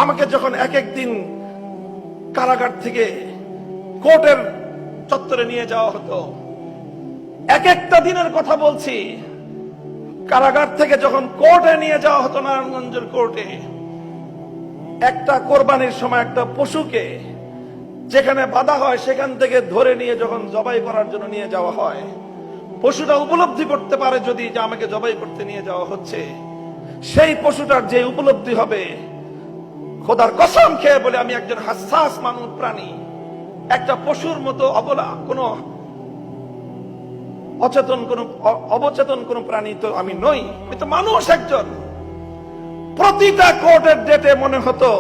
আমাকে যখন এক এক দিন কারাগার থেকে কোর্টের চত্বরে নিয়ে যাওয়া হতো, এক একটা দিনের কথা বলছি, কারাগার থেকে যখন কোর্টে নিয়ে যাওয়া হতো, নারায়ণগঞ্জের কোর্টে, একটা কোরবানির সময় একটা পশুকে যেখানে বাধা হয় সেখান থেকে ধরে নিয়ে যখন জবাই করার জন্য নিয়ে যাওয়া হয়, পশুটা উপলব্ধি করতে পারে যদি যে আমাকে জবাই করতে নিয়ে যাওয়া হচ্ছে, সেই পশুটার যে উপলব্ধি হবে, খোদার কসম খেয়ে বলে আমি একজন হাসাস মানব প্রাণী, একটা পশুর মতো অবলা কোনো অচেতন কোনো অবচেতন কোন প্রাণী তো আমি নই, আমি তো মানুষ একজন। প্রতিটা কোর্টের ডেটে মনে হতো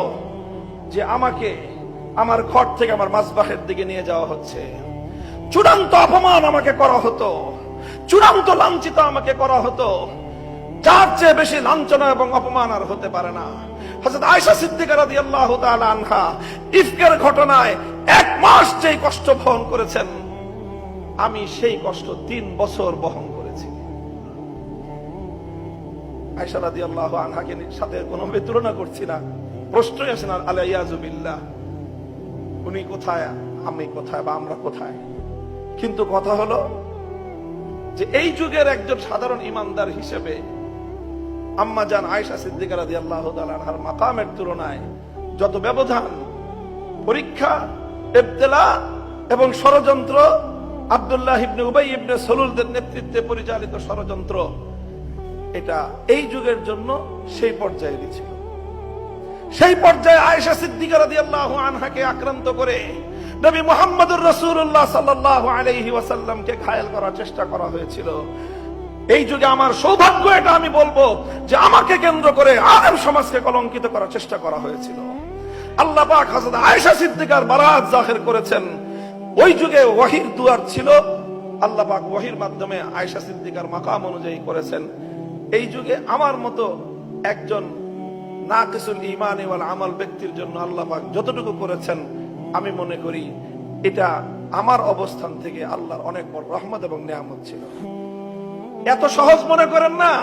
যে আমাকে আমার ঘর থেকে আমার মাসবাহের দিকে নিয়ে যাওয়া হচ্ছে, চূড়ান্ত অপমান আমাকে করা হতো, চূড়ান্ত লাঞ্ছিত আমাকে করা হতো, যার চেয়ে বেশি লাঞ্ছনা এবং অপমান আর হতে পারে না। হযরত আয়েশা সিদ্দিকা রাদিয়াল্লাহু তাআলা আনহা ইফকের ঘটনায় 1 মাস যেই কষ্ট বহন করেছেন, আমি সেই কষ্ট 3 বছর বহন করেছি। আয়েশা রাদিয়াল্লাহু আনহাকে সাথে কোনো তুলনা করছি না, প্রশ্নই আসে না, আলাইয়াযু বিল্লাহ, উনি কোথায়, আমি কোথায়, বা আমরা কোথায়। কিন্তু কথা হলো যে এই যুগের একজন সাধারণ ইমানদার হিসেবে আম্মা জান আয়েশা সিদ্দিকা রাদিয়াল্লাহু তাআলা আনহার মাকামের তুলনায় যত ব্যবধান, পরীক্ষা, ইবতিলা এবং ষড়যন্ত্র, আব্দুল্লাহ ইবনে উবাই ইবনে সালুলদের নেতৃত্বে পরিচালিত ষড়যন্ত্র, এটা এই যুগের জন্য সেই পর্যায়েরই ছিল। সেই পর্যায়ে আয়েশা সিদ্দিকা রাদিয়াল্লাহু আনহাকে আক্রান্ত করে নবী মুহাম্মদুর রাসূলুল্লাহ সাল্লাল্লাহু আলাইহি ওয়াসাল্লামকে ঘায়েল করার চেষ্টা করা হয়েছিল। এই যুগে আমার সৌভাগ্য, এটা আমি বলবো যে আমাকে কেন্দ্র করে আলেম সমাজকে কলঙ্কিত করার চেষ্টা করা হয়েছিল। আল্লাহ পাক হযরত আয়েশা সিদ্দিকার বারাত জাহির করেছেন। ওই যুগে ওহীর দুয়ার ছিল, আল্লাহ পাক ওহীর মাধ্যমে আয়েশা সিদ্দিকার মাকাম অনুযায়ী করেছেন। এই যুগে আমার মতো একজন নাকিসুল ঈমান ওয়াল আমল ব্যক্তির জন্য আল্লাহ পাক যতটুকু করেছেন, আমি মনে করি এটা আমার অবস্থান থেকে আল্লাহর অনেক বড় রহমত এবং নিয়ামত ছিল। এত সহজ মনে করেন না।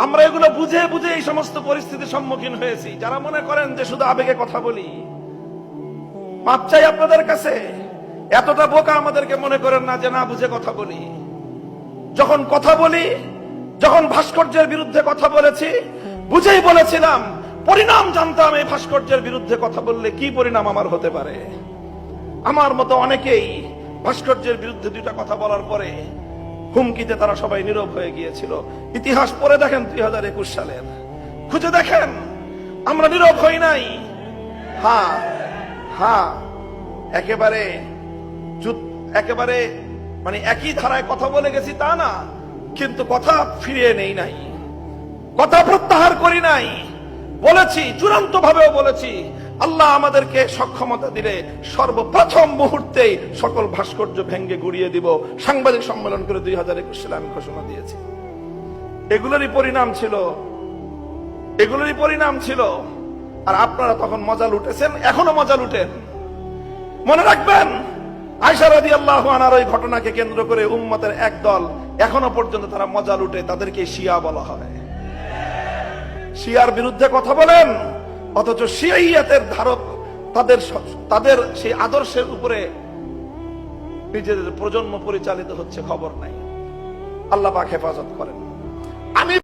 আমরা এগুলো বুঝে বুঝে এই সমস্ত পরিস্থিতির সম্মুখীন হয়েছি। যারা মনে করেন যে শুধু আবেগে কথা বলি, মাপ চাই আপনাদের কাছে। এতটা বোকা আমাদেরকে মনে করেন না যে না বুঝে কথা বলি। যখন কথা বলি, যখন ভাস্কর্যের বিরুদ্ধে কথা বলেছি, বুঝেই বলেছিলাম, পরিণাম জানতাম এই ভাস্কর্যের বিরুদ্ধে কথা বললে কি পরিণাম আমার হতে পারে। আমার মতো অনেকেই ভাস্কর্যের বিরুদ্ধে 2টা কথা বলার পরে হুমকিতে তারা সবাই নীরব হয়ে গিয়েছিল। ইতিহাস পড়ে দেখেন 2021 সালের, খুঁজে দেখেন, আমরা নীরব হই নাই। হ্যাঁ হ্যাঁ, একেবারে মানে একই ধারায় কথা বলে গেছি তা না, কিন্তু কথা ফিরিয়ে নেই নাই, কথা প্রত্যাহার করি নাই। বলেছি, চূড়ান্ত ভাবেও বলেছি, আল্লাহ আমাদেরকে সক্ষমতা দিলে সর্বপ্রথম মুহূর্তেই সকল ভাস্কর্য ভেঙ্গে গুড়িয়ে দিব। সাংবাদিক সম্মেলন করে 2021 সালে আমি ঘোষণা দিয়েছি। এগুলোরই পরিণাম ছিল। আর আপনারা তখন মজা লুটেছেন, এখনো মজা লুটেন। মনে রাখবেন, আয়েশা রাদিয়াল্লাহু আনহার ওই ঘটনাকে কেন্দ্র করে উম্মতের এক দল এখনো পর্যন্ত তারা মজা লুটে, তাদেরকে শিয়া বলা হয়। শিয়ার বিরুদ্ধে কথা বলেন, অথচ শিয়াইয়াতের ধারক তাদের সেই আদর্শের উপরে নিজেদের প্রজন্ম পরিচালিত হচ্ছে, খবর নাই। আল্লাহ পাক হেফাজত করেন। আমি